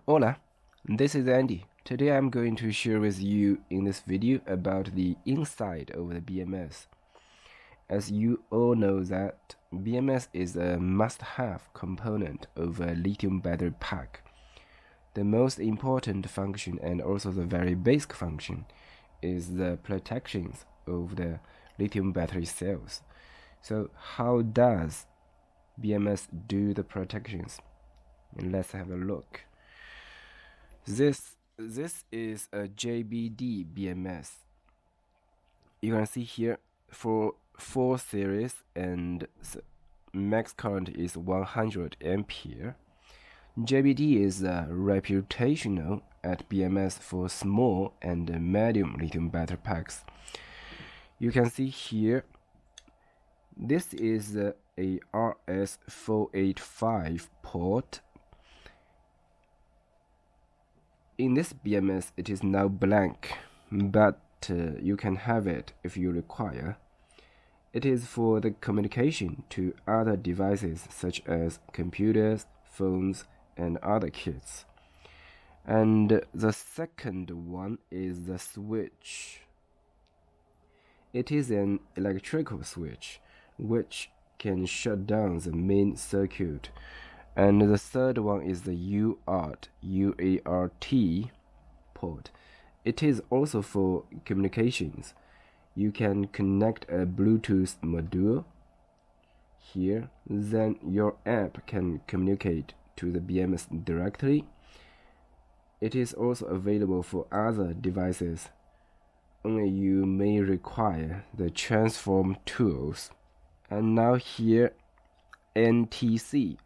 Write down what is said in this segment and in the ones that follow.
Hola, this is Andy. Today I'm going to share with you in this video about the inside of the BMS. As you all know that BMS is a must-have component of a lithium battery pack. The most important function and also the very basic function is the protections of the lithium battery cells. So how does BMS do the protections? Let's have a look. This is a JBD BMS. You can see here for 4 series and max current is 100 ampere. JBD is reputational at BMS for small and medium lithium battery packs. You can see here, this is a RS485 port. In this BMS, it is now blank, but you can have it if you require. It is for the communication to other devices such as computers, phones, and other kits. And the second one is the switch. It is an electrical switch which can shut down the main circuit. And the third one is the UART port. It is also for communications. You can connect a Bluetooth module here, then your app can communicate to the BMS directly. It is also available for other devices, only you may require the transform tools. And now here, NTC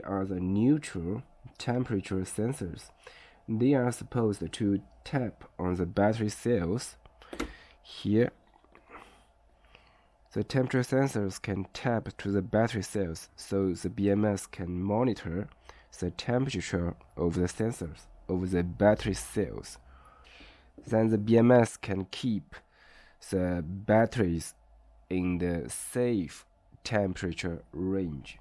are the neutral temperature sensors. They are supposed to tap on the battery cells. Here, the temperature sensors can tap to the battery cells, so the BMS can monitor the temperature of the sensors of the battery cells. Then the BMS can keep the batteries in the safe temperature range.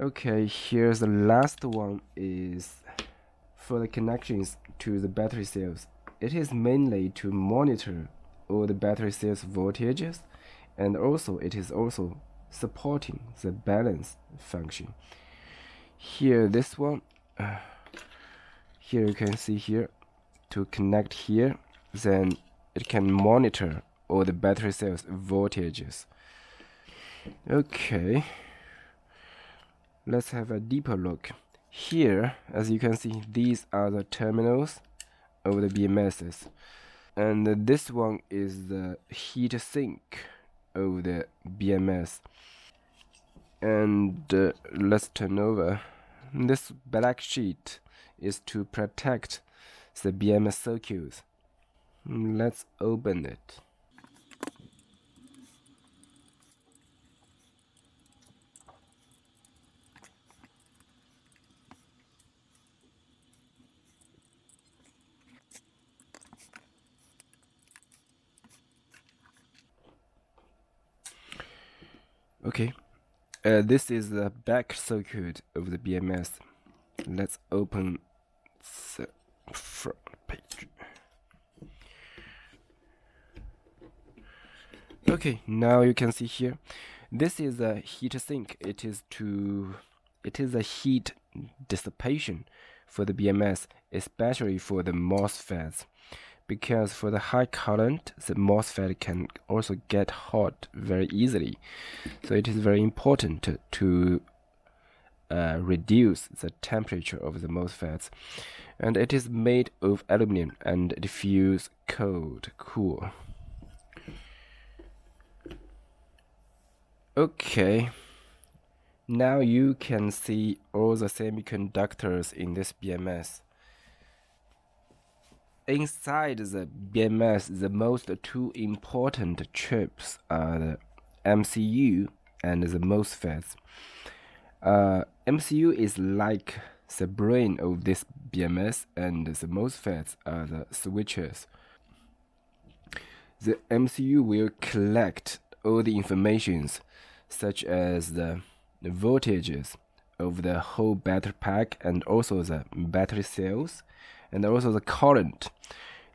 Okay, here's the last one is for the connections to the battery cells. It is mainly to monitor all the battery cells voltages, and also it is also supporting the balance function. Here, this one, here you can see here, to connect here, then it can monitor all the battery cells voltages. Okay, let's have a deeper look. Here, as you can see, these are the terminals of the BMSs, and this one is the heat sink of the BMS. And let's turn over. This black sheet is to protect the BMS circuits. Let's open it. Okay, this is the back circuit of the BMS. Let's open the front page. Okay, now you can see here, this is a heat sink. It is a heat dissipation for the BMS, especially for the MOSFETs. Because for the high current, the MOSFET can also get hot very easily. So it is very important to reduce the temperature of the MOSFETs. And it is made of aluminum and it feels cool. Okay, now you can see all the semiconductors in this BMS. Inside the BMS, the most two important chips are the MCU and the MOSFETs. MCU is like the brain of this BMS, and the MOSFETs are the switches. The MCU will collect all the informations such as the voltages of the whole battery pack and also the battery cells and also the current.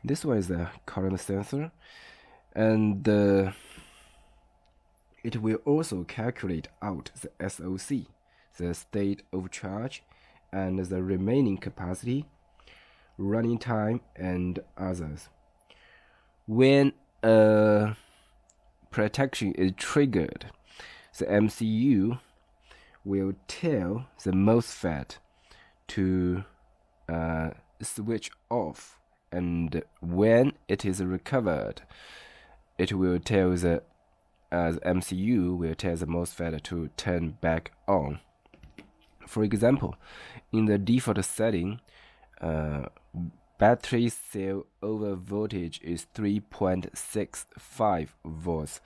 This one is the current sensor, and it will also calculate out the SOC, the state of charge, and the remaining capacity, running time, and others. When a protection is triggered, the MCU will tell the MOSFET to switch off, and when it is recovered, it will tell the MCU will tell the MOSFET to turn back on. For example, in the default setting, battery cell over voltage is 3.65 volts.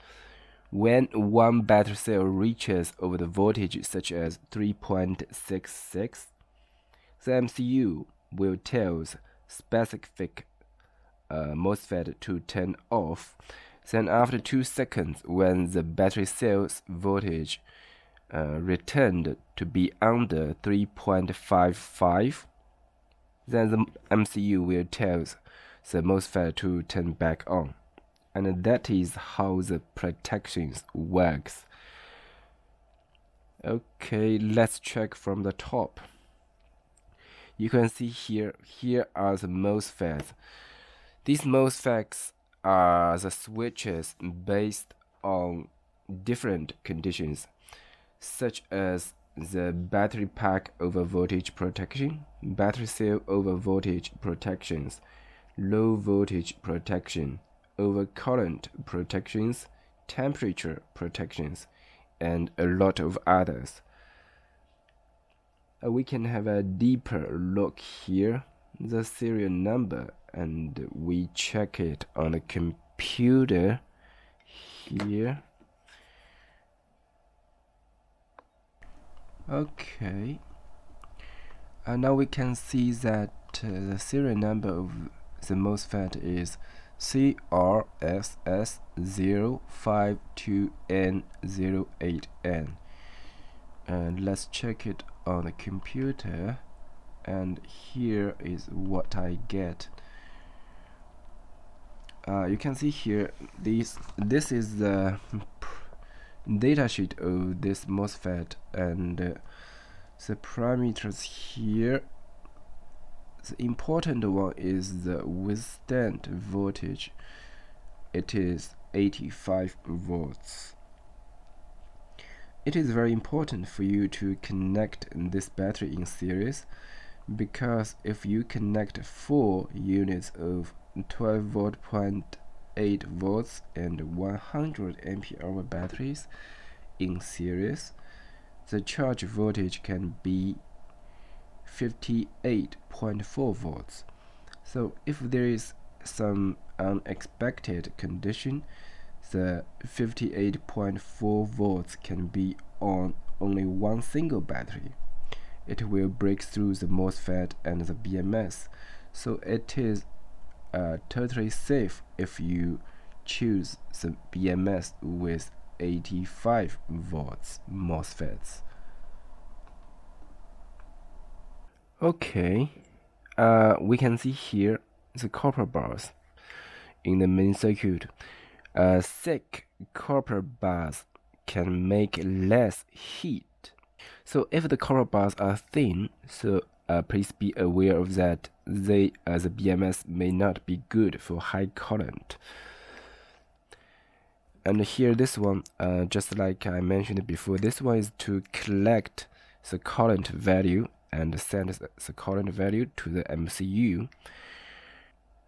When one battery cell reaches over the voltage such as 3.66, the MCU will tell the specific MOSFET to turn off. Then after 2 seconds, when the battery cell's voltage returned to be under 3.55, then the MCU will tell the MOSFET to turn back on. And that is how the protection works. Okay, let's check from the top. You can see here are the MOSFETs. These MOSFETs are the switches based on different conditions, such as the battery pack over voltage protection, battery cell over voltage protections, low voltage protection, over current protections, temperature protections, and a lot of others. We can have a deeper look here, the serial number, and we check it on the computer here. Okay, and now we can see that the serial number of the MOSFET is CRS052N08N, and let's check it on the computer, and here is what I get. You can see here this is the datasheet of this MOSFET, and the parameters here. The important one is the withstand voltage. It is 85 volts. It is very important for you to connect this battery in series, because if you connect 4 units of 12 volt 0.8 volts and 100 ampere hour batteries in series, the charge voltage can be 58.4 volts. So if there is some unexpected condition, the 58.4 volts can be on only one single battery. It will break through the MOSFET and the BMS, so it is totally safe if you choose the BMS with 85 volts MOSFETs. Okay, we can see here the copper bars in the main circuit. Thick copper bars can make less heat. So if the copper bars are thin, so please be aware of that. The BMS may not be good for high current. And here this one, just like I mentioned before, this one is to collect the current value and send the current value to the MCU.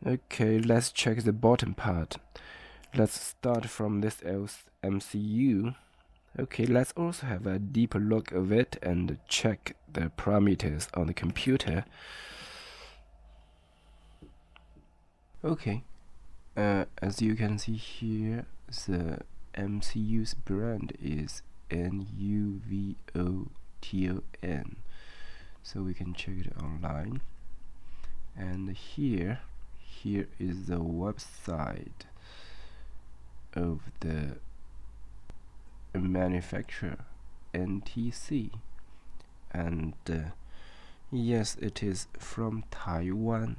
Okay, let's check the bottom part. Let's start from this MCU. Okay, let's also have a deeper look of it and check the parameters on the computer. Okay, as you can see here, the MCU's brand is NUVOTON, so we can check it online. And here is the website of the manufacturer, NTC, and yes, it is from Taiwan.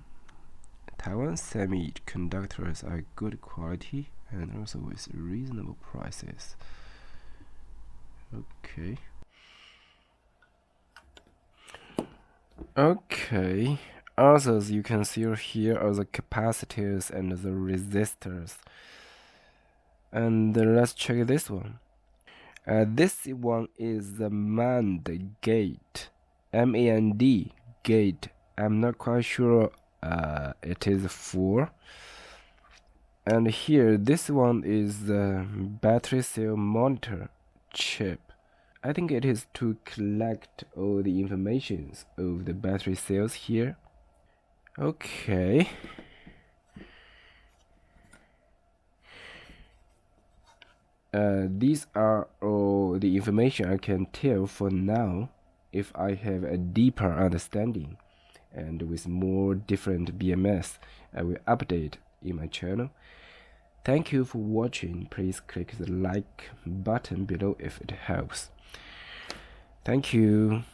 Taiwan semiconductors are good quality and also with reasonable prices. Okay, others you can see here are the capacitors and the resistors. And let's check this one. This one is the MAND gate, MAND gate. I'm not quite sure it is for. And here, this one is the battery cell monitor chip. I think it is to collect all the informations of the battery cells here. Okay. These are all the information I can tell for now. If I have a deeper understanding and with more different BMS, I will update in my channel. Thank you for watching. Please click the like button below if it helps. Thank you.